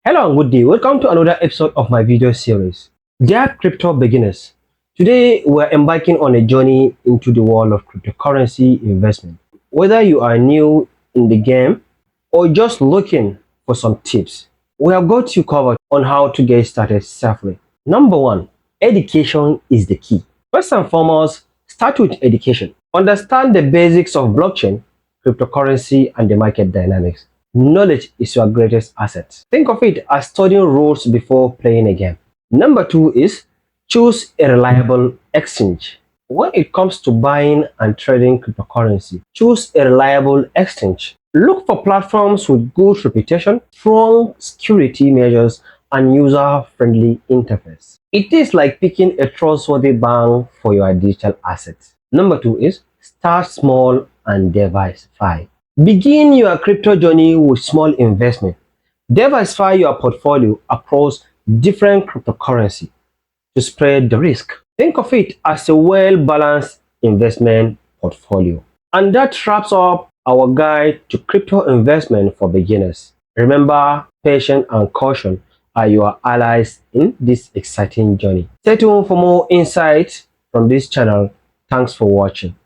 Hello and good day. Welcome to another episode of my video series. Dear crypto beginners, today we're embarking on a journey into the world of cryptocurrency investment. Whether you are new in the game or just looking for some tips, we have got you covered on how to get started safely. Number one, education is the key. First and foremost, start with education. Understand the basics of blockchain, cryptocurrency, and the market dynamics. Knowledge is your greatest asset. Think of it as studying rules before playing a game. Number two is choose a reliable exchange. When it comes to buying and trading cryptocurrency, choose a reliable exchange. Look for platforms with good reputation, strong security measures, and user-friendly interface. It is like picking a trustworthy bank for your digital assets. Number two is start small and diversify. Begin your crypto journey with small investment. Diversify your portfolio across different cryptocurrency to spread the risk. Think of it as a well-balanced investment portfolio. And that wraps up our guide to crypto investment for beginners. Remember, patience and caution are your allies in this exciting journey. Stay tuned for more insights from this channel. Thanks for watching.